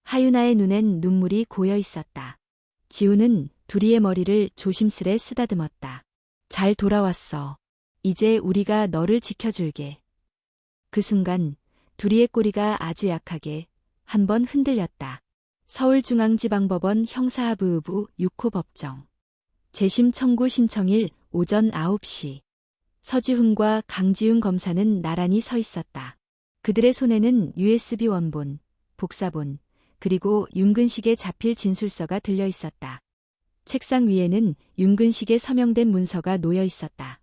하윤아의 눈엔 눈물이 고여 있었다. 지훈은 둘이의 머리를 조심스레 쓰다듬었다. 잘 돌아왔어. 이제 우리가 너를 지켜줄게. 그 순간 둘이의 꼬리가 아주 약하게 한 번 흔들렸다. 서울중앙지방법원 형사합의부 6호 법정. 재심 청구 신청일 오전 9시. 서지훈과 강지훈 검사는 나란히 서 있었다. 그들의 손에는 USB 원본, 복사본, 그리고 윤근식의 자필 진술서가 들려 있었다. 책상 위에는 윤근식의 서명된 문서가 놓여 있었다.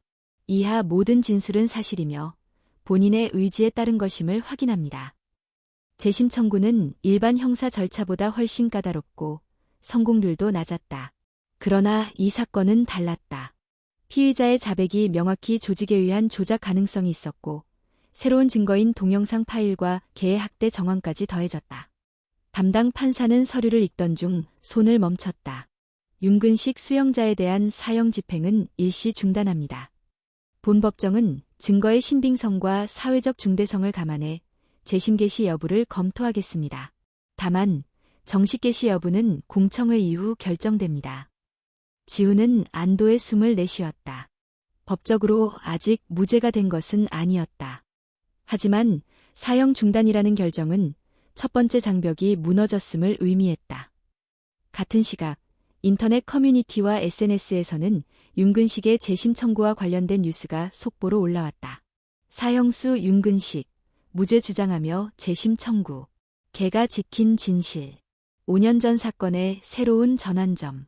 이하 모든 진술은 사실이며 본인의 의지에 따른 것임을 확인합니다. 재심 청구는 일반 형사 절차보다 훨씬 까다롭고 성공률도 낮았다. 그러나 이 사건은 달랐다. 피의자의 자백이 명확히 조직에 의한 조작 가능성이 있었고 새로운 증거인 동영상 파일과 개의 학대 정황까지 더해졌다. 담당 판사는 서류를 읽던 중 손을 멈췄다. 윤근식 수영자에 대한 사형 집행은 일시 중단합니다. 본 법정은 증거의 신빙성과 사회적 중대성을 감안해 재심 개시 여부를 검토하겠습니다. 다만 정식 개시 여부는 공청회 이후 결정됩니다. 지훈은 안도의 숨을 내쉬었다. 법적으로 아직 무죄가 된 것은 아니었다. 하지만 사형 중단이라는 결정은 첫 번째 장벽이 무너졌음을 의미했다. 같은 시각 인터넷 커뮤니티와 SNS에서는 윤근식의 재심 청구와 관련된 뉴스가 속보로 올라왔다. 사형수 윤근식, 무죄 주장하며 재심 청구. 개가 지킨 진실. 5년 전 사건의 새로운 전환점.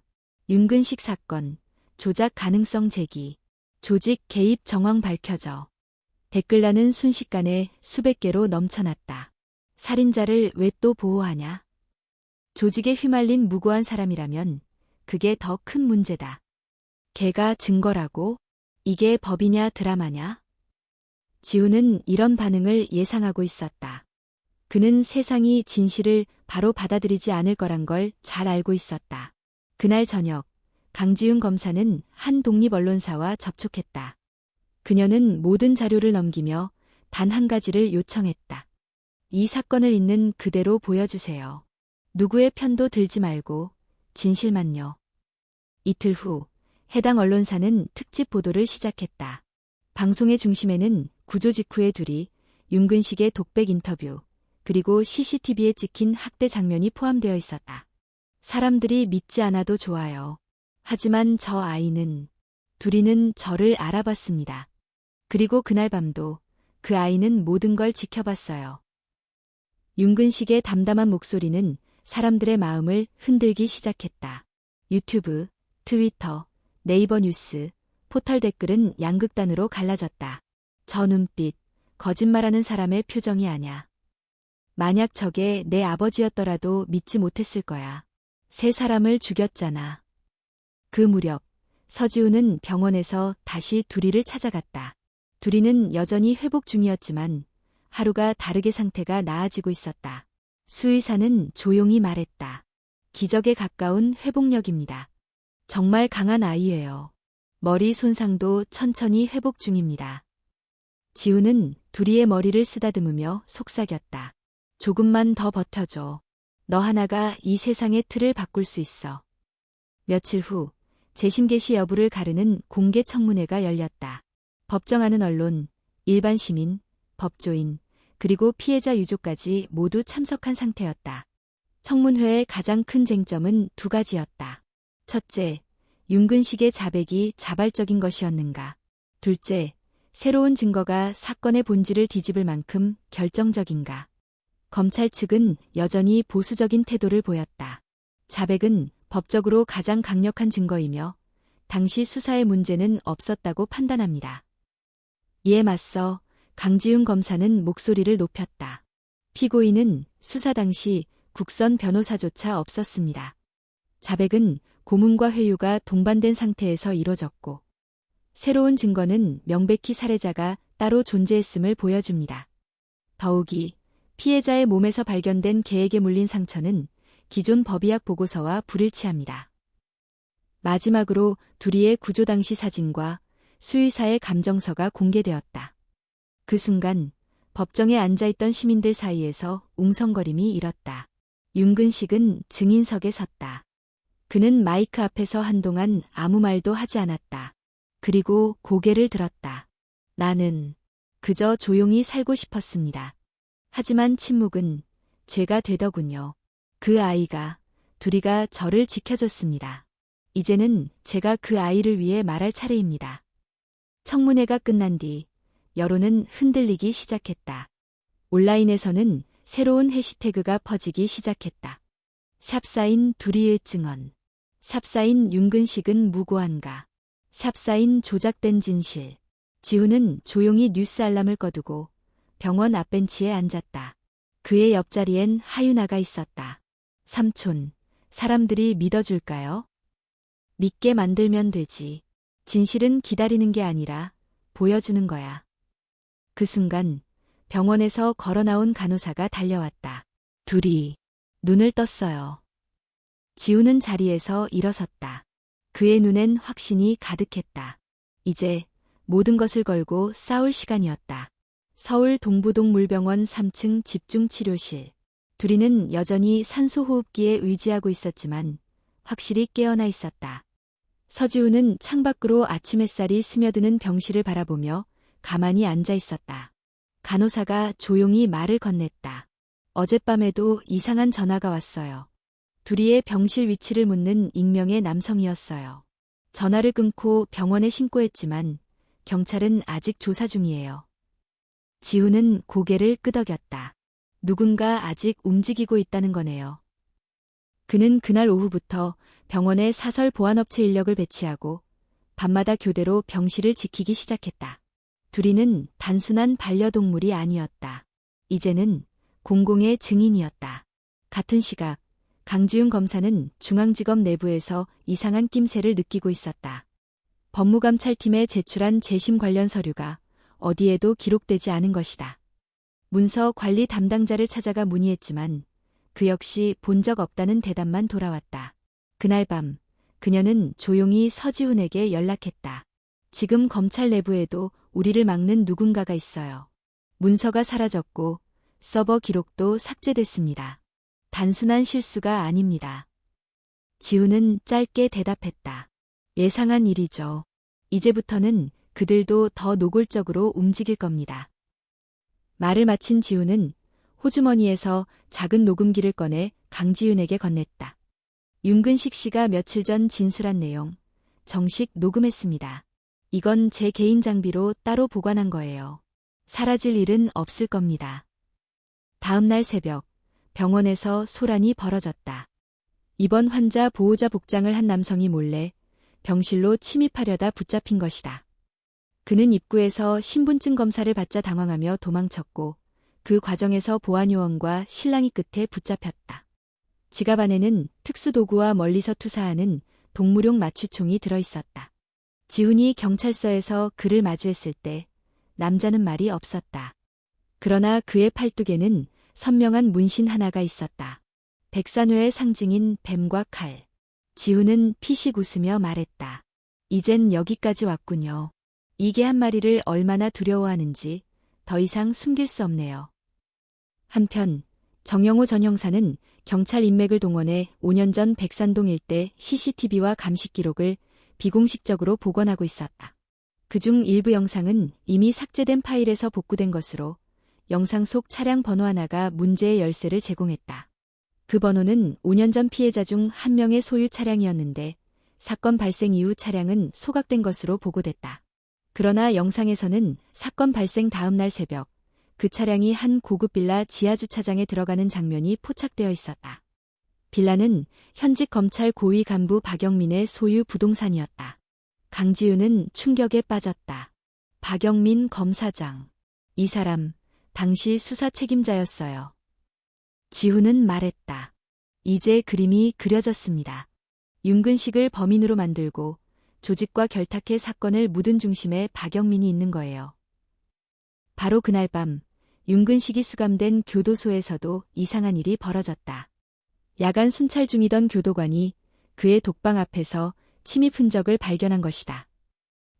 윤근식 사건, 조작 가능성 제기. 조직 개입 정황 밝혀져. 댓글란은 순식간에 수백 개로 넘쳐났다. 살인자를 왜 또 보호하냐? 조직에 휘말린 무고한 사람이라면 그게 더 큰 문제다. 개가 증거라고? 이게 법이냐 드라마냐? 지훈은 이런 반응을 예상하고 있었다. 그는 세상이 진실을 바로 받아들이지 않을 거란 걸 잘 알고 있었다. 그날 저녁, 강지훈 검사는 한 독립 언론사와 접촉했다. 그녀는 모든 자료를 넘기며 단 한 가지를 요청했다. 이 사건을 있는 그대로 보여주세요. 누구의 편도 들지 말고 진실만요. 이틀 후 해당 언론사는 특집 보도를 시작했다. 방송의 중심에는 구조 직후의 둘이 윤근식의 독백 인터뷰 그리고 CCTV에 찍힌 학대 장면이 포함되어 있었다. 사람들이 믿지 않아도 좋아요. 하지만 저 아이는 둘이는 저를 알아봤습니다. 그리고 그날 밤도 그 아이는 모든 걸 지켜봤어요. 윤근식의 담담한 목소리는 사람들의 마음을 흔들기 시작했다. 유튜브, 트위터, 네이버 뉴스, 포털 댓글은 양극단으로 갈라졌다. 저 눈빛, 거짓말하는 사람의 표정이 아냐. 만약 저게 내 아버지였더라도 믿지 못했을 거야. 세 사람을 죽였잖아. 그 무렵 서지훈은 병원에서 다시 두리를 찾아갔다. 두리는 여전히 회복 중이었지만 하루가 다르게 상태가 나아지고 있었다. 수의사는 조용히 말했다. 기적에 가까운 회복력입니다. 정말 강한 아이예요. 머리 손상도 천천히 회복 중입니다. 지훈은 두리의 머리를 쓰다듬으며 속삭였다. 조금만 더 버텨줘. 너 하나가 이 세상의 틀을 바꿀 수 있어. 며칠 후 재심 개시 여부를 가르는 공개 청문회가 열렸다. 법정하는 언론, 일반 시민, 법조인, 그리고 피해자 유족까지 모두 참석한 상태였다. 청문회의 가장 큰 쟁점은 두 가지였다. 첫째, 윤근식의 자백이 자발적인 것이었는가. 둘째, 새로운 증거가 사건의 본질을 뒤집을 만큼 결정적인가. 검찰 측은 여전히 보수적인 태도를 보였다. 자백은 법적으로 가장 강력한 증거이며 당시 수사에 문제는 없었다고 판단합니다. 이에 맞서 강지훈 검사는 목소리를 높였다. 피고인은 수사 당시 국선 변호사조차 없었습니다. 자백은 고문과 회유가 동반된 상태에서 이뤄졌고 새로운 증거는 명백히 살해자가 따로 존재했음을 보여줍니다. 더욱이 피해자의 몸에서 발견된 개에게 물린 상처는 기존 법의학 보고서와 불일치합니다. 마지막으로 두리의 구조 당시 사진과 수의사의 감정서가 공개되었다. 그 순간 법정에 앉아있던 시민들 사이에서 웅성거림이 일었다. 윤근식은 증인석에 섰다. 그는 마이크 앞에서 한동안 아무 말도 하지 않았다. 그리고 고개를 들었다. 나는 그저 조용히 살고 싶었습니다. 하지만 침묵은 죄가 되더군요. 그 아이가, 두리가 저를 지켜줬습니다. 이제는 제가 그 아이를 위해 말할 차례입니다. 청문회가 끝난 뒤 여론은 흔들리기 시작했다. 온라인에서는 새로운 해시태그가 퍼지기 시작했다. 샵사인 두리의 증언. 삽사인 윤근식은 무고한가. 삽사인 조작된 진실. 지훈은 조용히 뉴스 알람을 꺼두고 병원 앞벤치에 앉았다. 그의 옆자리엔 하윤아가 있었다. 삼촌, 사람들이 믿어줄까요? 믿게 만들면 되지. 진실은 기다리는 게 아니라 보여주는 거야. 그 순간 병원에서 걸어나온 간호사가 달려왔다. 둘이 눈을 떴어요. 지훈은 자리에서 일어섰다. 그의 눈엔 확신이 가득했다. 이제 모든 것을 걸고 싸울 시간이었다. 서울 동부동물병원 3층 집중치료실. 둘이는 여전히 산소호흡기에 의지하고 있었지만 확실히 깨어나 있었다. 서지훈은 창밖으로 아침 햇살이 스며드는 병실을 바라보며 가만히 앉아 있었다. 간호사가 조용히 말을 건넸다. 어젯밤에도 이상한 전화가 왔어요. 둘이의 병실 위치를 묻는 익명의 남성이었어요. 전화를 끊고 병원에 신고했지만 경찰은 아직 조사 중이에요. 지훈은 고개를 끄덕였다. 누군가 아직 움직이고 있다는 거네요. 그는 그날 오후부터 병원에 사설 보안업체 인력을 배치하고 밤마다 교대로 병실을 지키기 시작했다. 둘이는 단순한 반려동물이 아니었다. 이제는 공공의 증인이었다. 같은 시각 강지훈 검사는 중앙지검 내부에서 이상한 낌새를 느끼고 있었다. 법무감찰팀에 제출한 재심 관련 서류가 어디에도 기록되지 않은 것이다. 문서 관리 담당자를 찾아가 문의했지만 그 역시 본 적 없다는 대답만 돌아왔다. 그날 밤 그녀는 조용히 서지훈에게 연락했다. 지금 검찰 내부에도 우리를 막는 누군가가 있어요. 문서가 사라졌고 서버 기록도 삭제됐습니다. 단순한 실수가 아닙니다. 지훈은 짧게 대답했다. 예상한 일이죠. 이제부터는 그들도 더 노골적으로 움직일 겁니다. 말을 마친 지훈은 호주머니에서 작은 녹음기를 꺼내 강지윤에게 건넸다. 윤근식 씨가 며칠 전 진술한 내용 정식 녹음했습니다. 이건 제 개인 장비로 따로 보관한 거예요. 사라질 일은 없을 겁니다. 다음 날 새벽 병원에서 소란이 벌어졌다. 입원 환자 보호자 복장을 한 남성이 몰래 병실로 침입하려다 붙잡힌 것이다. 그는 입구에서 신분증 검사를 받자 당황하며 도망쳤고 그 과정에서 보안요원과 신랑이 끝에 붙잡혔다. 지갑 안에는 특수도구와 멀리서 투사하는 동물용 마취총이 들어있었다. 지훈이 경찰서에서 그를 마주했을 때 남자는 말이 없었다. 그러나 그의 팔뚝에는 선명한 문신 하나가 있었다. 백산회의 상징인 뱀과 칼. 지훈은 피식 웃으며 말했다. 이젠 여기까지 왔군요. 이게 한 마리를 얼마나 두려워하는지 더 이상 숨길 수 없네요. 한편 정영호 전 형사는 경찰 인맥을 동원해 5년 전 백산동 일대 CCTV와 감식 기록을 비공식적으로 복원하고 있었다. 그중 일부 영상은 이미 삭제된 파일에서 복구된 것으로 영상 속 차량 번호 하나가 문제의 열쇠를 제공했다. 그 번호는 5년 전 피해자 중 한 명의 소유 차량이었는데 사건 발생 이후 차량은 소각된 것으로 보고됐다. 그러나 영상에서는 사건 발생 다음 날 새벽 그 차량이 한 고급 빌라 지하주차장에 들어가는 장면이 포착되어 있었다. 빌라는 현직 검찰 고위 간부 박영민의 소유 부동산이었다. 강지윤은 충격에 빠졌다. 박영민 검사장. 이 사람 당시 수사 책임자였어요. 지훈은 말했다. 이제 그림이 그려졌습니다. 윤근식을 범인으로 만들고 조직과 결탁해 사건을 묻은 중심에 박영민이 있는 거예요. 바로 그날 밤 윤근식이 수감된 교도소에서도 이상한 일이 벌어졌다. 야간 순찰 중이던 교도관이 그의 독방 앞에서 침입 흔적을 발견한 것이다.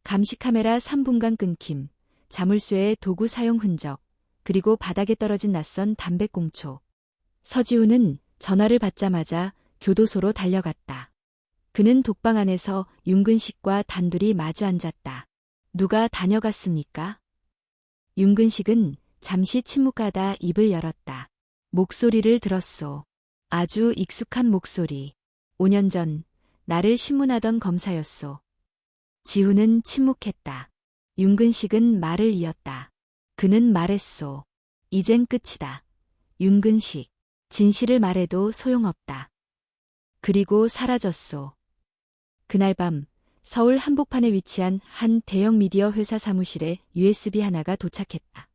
감시 카메라 3분간 끊김, 자물쇠의 도구 사용 흔적, 그리고 바닥에 떨어진 낯선 담배꽁초. 서지훈은 전화를 받자마자 교도소로 달려갔다. 그는 독방 안에서 윤근식과 단둘이 마주 앉았다. 누가 다녀갔습니까? 윤근식은 잠시 침묵하다 입을 열었다. 목소리를 들었소. 아주 익숙한 목소리. 5년 전 나를 신문하던 검사였소. 지훈은 침묵했다. 윤근식은 말을 이었다. 그는 말했소. 이젠 끝이다. 윤근식. 진실을 말해도 소용없다. 그리고 사라졌소. 그날 밤 서울 한복판에 위치한 한 대형 미디어 회사 사무실에 USB 하나가 도착했다.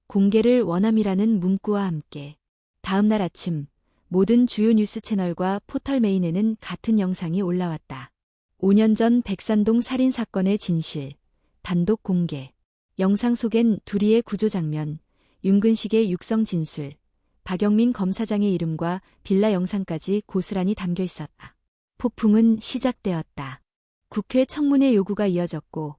공개를 원함이라는 문구와 함께 다음 날 아침 모든 주요 뉴스 채널과 포털 메인에는 같은 영상이 올라왔다. 5년 전 백산동 살인 사건의 진실, 단독 공개. 영상 속엔 두리의 구조 장면, 윤근식의 육성 진술, 박영민 검사장의 이름과 빌라 영상까지 고스란히 담겨 있었다. 폭풍은 시작되었다. 국회 청문회 요구가 이어졌고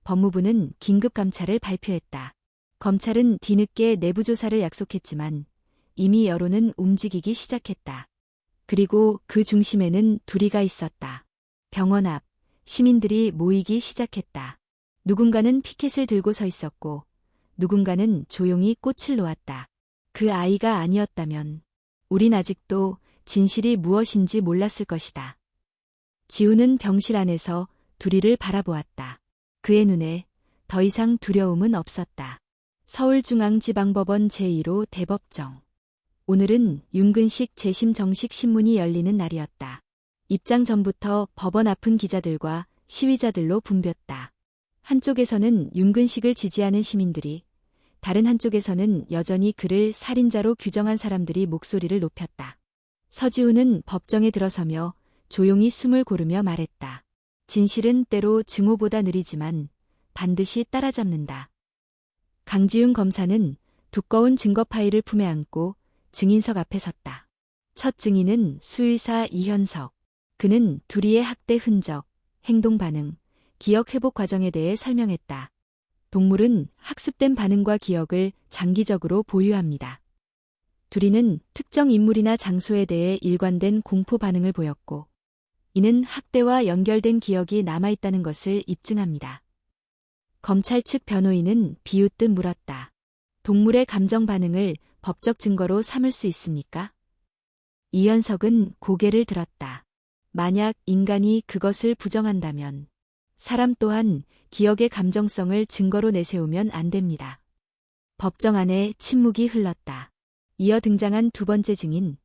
법무부는 긴급 감찰을 발표했다. 검찰은 뒤늦게 내부 조사를 약속했지만 이미 여론은 움직이기 시작했다. 그리고 그 중심에는 두리가 있었다. 병원 앞 시민들이 모이기 시작했다. 누군가는 피켓을 들고 서 있었고 누군가는 조용히 꽃을 놓았다. 그 아이가 아니었다면 우린 아직도 진실이 무엇인지 몰랐을 것이다. 지우는 병실 안에서 두리를 바라보았다. 그의 눈에 더 이상 두려움은 없었다. 서울중앙지방법원 제1호 대법정. 오늘은 윤근식 재심 정식 신문이 열리는 날이었다. 입장 전부터 법원 앞은 기자들과 시위자들로 붐볐다. 한쪽에서는 윤근식을 지지하는 시민들이, 다른 한쪽에서는 여전히 그를 살인자로 규정한 사람들이 목소리를 높였다. 서지훈은 법정에 들어서며 조용히 숨을 고르며 말했다. 진실은 때로 증오보다 느리지만 반드시 따라잡는다. 강지훈 검사는 두꺼운 증거 파일을 품에 안고 증인석 앞에 섰다. 첫 증인은 수의사 이현석. 그는 두리의 학대 흔적, 행동 반응, 기억 회복 과정에 대해 설명했다. 동물은 학습된 반응과 기억을 장기적으로 보유합니다. 두리는 특정 인물이나 장소에 대해 일관된 공포 반응을 보였고, 이는 학대와 연결된 기억이 남아있다는 것을 입증합니다. 검찰 측 변호인은 비웃듯 물었다. 동물의 감정 반응을 법적 증거로 삼을 수 있습니까? 이현석은 고개를 들었다. 만약 인간이 그것을 부정한다면 사람 또한 기억의 감정성을 증거로 내세우면 안 됩니다. 법정 안에 침묵이 흘렀다. 이어 등장한 두 번째 증인,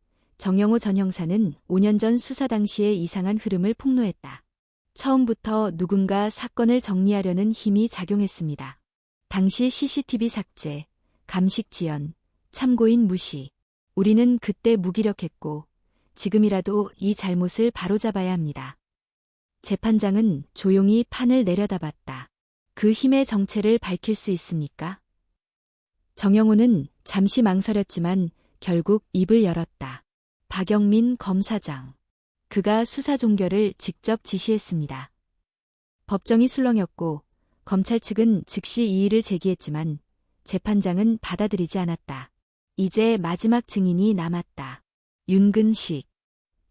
정영호 전 형사는 5년 전 수사 당시의 이상한 흐름을 폭로했다. 처음부터 누군가 사건을 정리하려는 힘이 작용했습니다. 당시 CCTV 삭제, 감식 지연, 참고인 무시. 우리는 그때 무기력했고 지금이라도 이 잘못을 바로잡아야 합니다. 재판장은 조용히 판을 내려다봤다. 그 힘의 정체를 밝힐 수 있습니까? 정영호는 잠시 망설였지만 결국 입을 열었다. 박영민 검사장. 그가 수사 종결을 직접 지시했습니다. 법정이 술렁였고 검찰 측은 즉시 이의를 제기했지만 재판장은 받아들이지 않았다. 이제 마지막 증인이 남았다. 윤근식.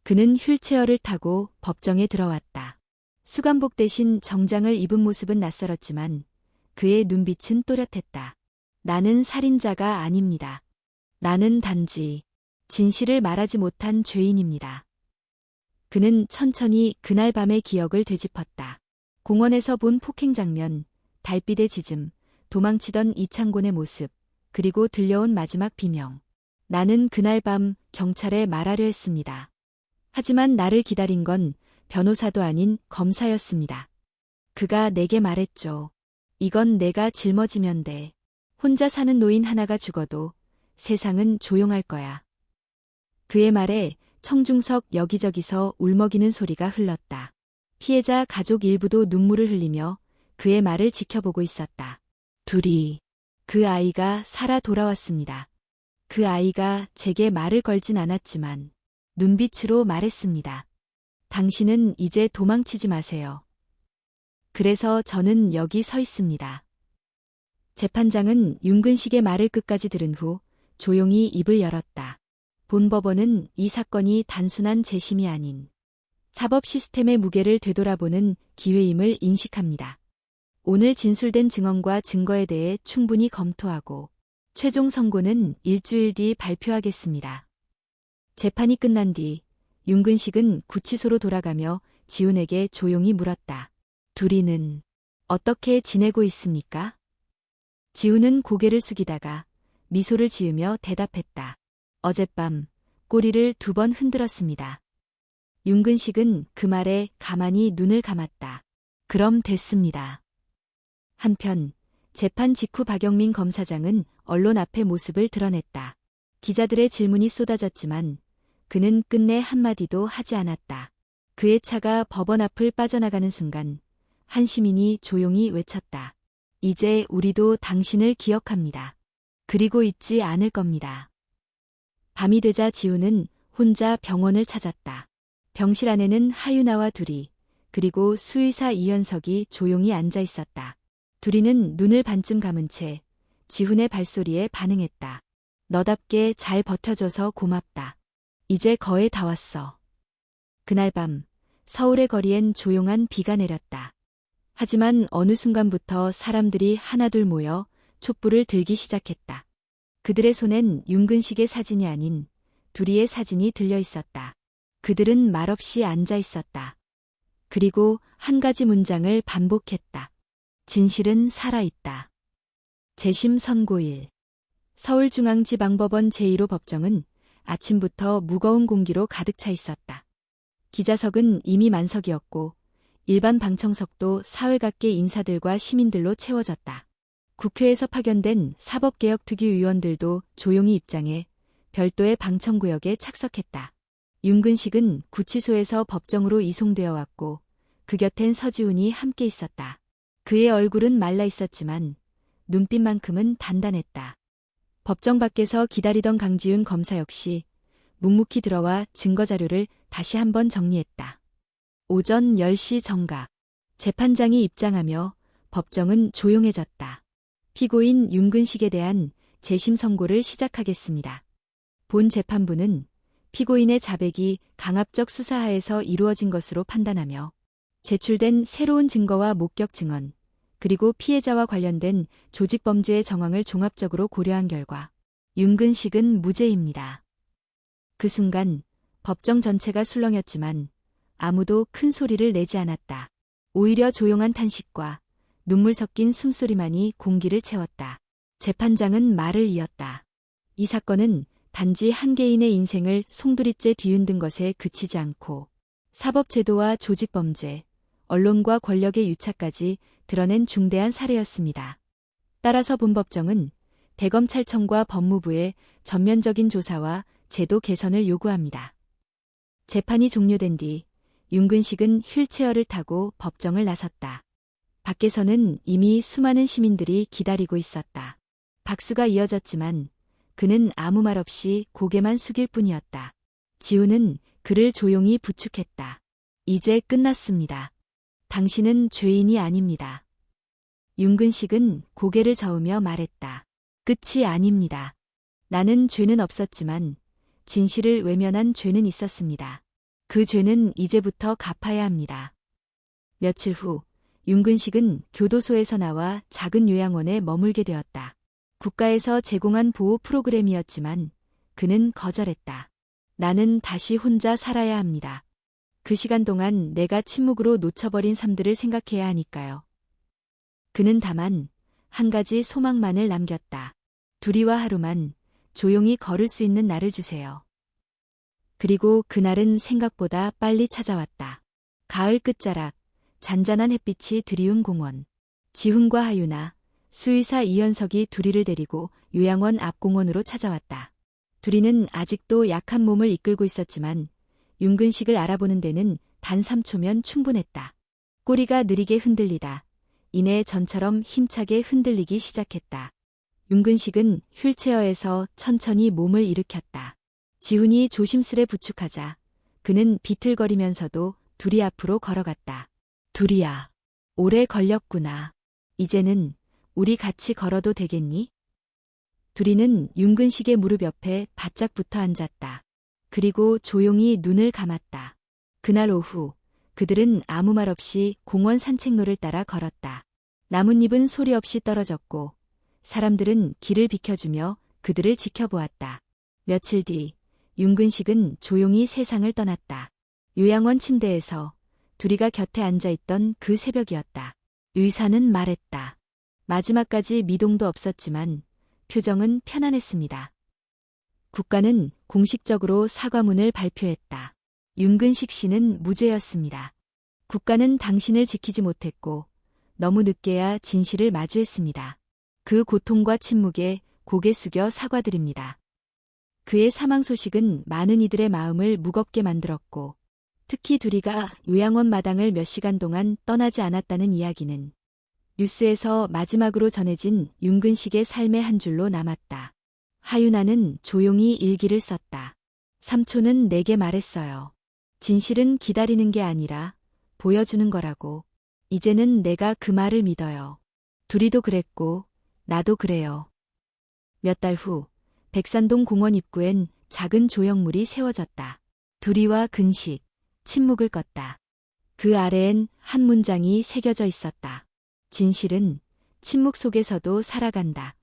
그는 휠체어를 타고 법정에 들어왔다. 수감복 대신 정장을 입은 모습은 낯설었지만 그의 눈빛은 또렷했다. 나는 살인자가 아닙니다. 나는 단지 진실을 말하지 못한 죄인입니다. 그는 천천히 그날 밤의 기억을 되짚었다. 공원에서 본 폭행 장면, 달빛의 짖음, 도망치던 이창곤의 모습, 그리고 들려온 마지막 비명. 나는 그날 밤 경찰에 말하려 했습니다. 하지만 나를 기다린 건 변호사도 아닌 검사였습니다. 그가 내게 말했죠. 이건 내가 짊어지면 돼. 혼자 사는 노인 하나가 죽어도 세상은 조용할 거야. 그의 말에 청중석 여기저기서 울먹이는 소리가 흘렀다. 피해자 가족 일부도 눈물을 흘리며 그의 말을 지켜보고 있었다. 둘이. 그 아이가 살아 돌아왔습니다. 그 아이가 제게 말을 걸진 않았지만 눈빛으로 말했습니다. 당신은 이제 도망치지 마세요. 그래서 저는 여기 서 있습니다. 재판장은 윤근식의 말을 끝까지 들은 후 조용히 입을 열었다. 본법원은 이 사건이 단순한 재심이 아닌 사법 시스템의 무게를 되돌아보는 기회임을 인식합니다. 오늘 진술된 증언과 증거에 대해 충분히 검토하고 최종 선고는 일주일 뒤 발표하겠습니다. 재판이 끝난 뒤 윤근식은 구치소로 돌아가며 지훈에게 조용히 물었다. 둘이는 어떻게 지내고 있습니까? 지훈은 고개를 숙이다가 미소를 지으며 대답했다. 어젯밤 꼬리를 2번 흔들었습니다. 윤근식은 그 말에 가만히 눈을 감았다. 그럼 됐습니다. 한편 재판 직후 박영민 검사장은 언론 앞에 모습을 드러냈다. 기자들의 질문이 쏟아졌지만 그는 끝내 한마디도 하지 않았다. 그의 차가 법원 앞을 빠져나가는 순간 한 시민이 조용히 외쳤다. 이제 우리도 당신을 기억합니다. 그리고 잊지 않을 겁니다. 밤이 되자 지우는 혼자 병원을 찾았다. 병실 안에는 하윤아와 둘이 그리고 수의사 이현석이 조용히 앉아 있었다. 둘이는 눈을 반쯤 감은 채 지훈의 발소리에 반응했다. 너답게 잘 버텨줘서 고맙다. 이제 거의 다 왔어. 그날 밤 서울의 거리엔 조용한 비가 내렸다. 하지만 어느 순간부터 사람들이 하나둘 모여 촛불을 들기 시작했다. 그들의 손엔 윤근식의 사진이 아닌 둘이의 사진이 들려 있었다. 그들은 말없이 앉아 있었다. 그리고 한 가지 문장을 반복했다. 진실은 살아있다. 재심 선고일. 서울중앙지방법원 제1호 법정은 아침부터 무거운 공기로 가득 차 있었다. 기자석은 이미 만석이었고 일반 방청석도 사회각계 인사들과 시민들로 채워졌다. 국회에서 파견된 사법개혁특위 의원들도 조용히 입장해 별도의 방청구역에 착석했다. 윤근식은 구치소에서 법정으로 이송되어 왔고 그 곁엔 서지훈이 함께 있었다. 그의 얼굴은 말라 있었지만 눈빛만큼은 단단했다. 법정 밖에서 기다리던 강지훈 검사 역시 묵묵히 들어와 증거자료를 다시 한번 정리했다. 오전 10시 정각. 재판장이 입장하며 법정은 조용해졌다. 피고인 윤근식에 대한 재심 선고를 시작하겠습니다. 본 재판부는 피고인의 자백이 강압적 수사하에서 이루어진 것으로 판단하며 제출된 새로운 증거와 목격 증언, 그리고 피해자와 관련된 조직범죄의 정황을 종합적으로 고려한 결과 윤근식은 무죄입니다. 그 순간 법정 전체가 술렁였지만 아무도 큰 소리를 내지 않았다. 오히려 조용한 탄식과 눈물 섞인 숨소리만이 공기를 채웠다. 재판장은 말을 이었다. 이 사건은 단지 한 개인의 인생을 송두리째 뒤흔든 것에 그치지 않고 사법제도와 조직범죄, 언론과 권력의 유착까지 드러낸 중대한 사례였습니다. 따라서 본 법정은 대검찰청과 법무부의 전면적인 조사와 제도 개선을 요구합니다. 재판이 종료된 뒤 윤근식은 휠체어를 타고 법정을 나섰다. 밖에서는 이미 수많은 시민들이 기다리고 있었다. 박수가 이어졌지만 그는 아무 말 없이 고개만 숙일 뿐이었다. 지훈은 그를 조용히 부축했다. 이제 끝났습니다. 당신은 죄인이 아닙니다. 윤근식은 고개를 저으며 말했다. 끝이 아닙니다. 나는 죄는 없었지만 진실을 외면한 죄는 있었습니다. 그 죄는 이제부터 갚아야 합니다. 며칠 후 윤근식은 교도소에서 나와 작은 요양원에 머물게 되었다. 국가에서 제공한 보호 프로그램이었지만 그는 거절했다. 나는 다시 혼자 살아야 합니다. 그 시간 동안 내가 침묵으로 놓쳐버린 삶들을 생각해야 하니까요. 그는 다만 한 가지 소망만을 남겼다. 둘이와 하루만 조용히 걸을 수 있는 날을 주세요. 그리고 그날은 생각보다 빨리 찾아왔다. 가을 끝자락, 잔잔한 햇빛이 드리운 공원. 지훈과 하윤아, 수의사 이현석이 둘이를 데리고 요양원 앞 공원으로 찾아왔다. 둘이는 아직도 약한 몸을 이끌고 있었지만 윤근식을 알아보는 데는 단 3초면 충분했다. 꼬리가 느리게 흔들리다. 이내 전처럼 힘차게 흔들리기 시작했다. 윤근식은 휠체어에서 천천히 몸을 일으켰다. 지훈이 조심스레 부축하자 그는 비틀거리면서도 둘이 앞으로 걸어갔다. 둘이야, 오래 걸렸구나. 이제는 우리 같이 걸어도 되겠니? 둘이는 윤근식의 무릎 옆에 바짝 붙어 앉았다. 그리고 조용히 눈을 감았다. 그날 오후 그들은 아무 말 없이 공원 산책로를 따라 걸었다. 나뭇잎은 소리 없이 떨어졌고 사람들은 길을 비켜주며 그들을 지켜보았다. 며칠 뒤 윤근식은 조용히 세상을 떠났다. 요양원 침대에서 둘이가 곁에 앉아있던 그 새벽이었다. 의사는 말했다. 마지막까지 미동도 없었지만 표정은 편안했습니다. 국가는 공식적으로 사과문을 발표했다. 윤근식 씨는 무죄였습니다. 국가는 당신을 지키지 못했고 너무 늦게야 진실을 마주했습니다. 그 고통과 침묵에 고개 숙여 사과드립니다. 그의 사망 소식은 많은 이들의 마음을 무겁게 만들었고 특히 둘이가 요양원 마당을 몇 시간 동안 떠나지 않았다는 이야기는 뉴스에서 마지막으로 전해진 윤근식의 삶의 한 줄로 남았다. 하윤아는 조용히 일기를 썼다. 삼촌은 내게 말했어요. 진실은 기다리는 게 아니라 보여주는 거라고. 이제는 내가 그 말을 믿어요. 둘이도 그랬고 나도 그래요. 몇 달 후 백산동 공원 입구엔 작은 조형물이 세워졌다. 둘이와 근식, 침묵을 껐다. 그 아래엔 한 문장이 새겨져 있었다. 진실은 침묵 속에서도 살아간다.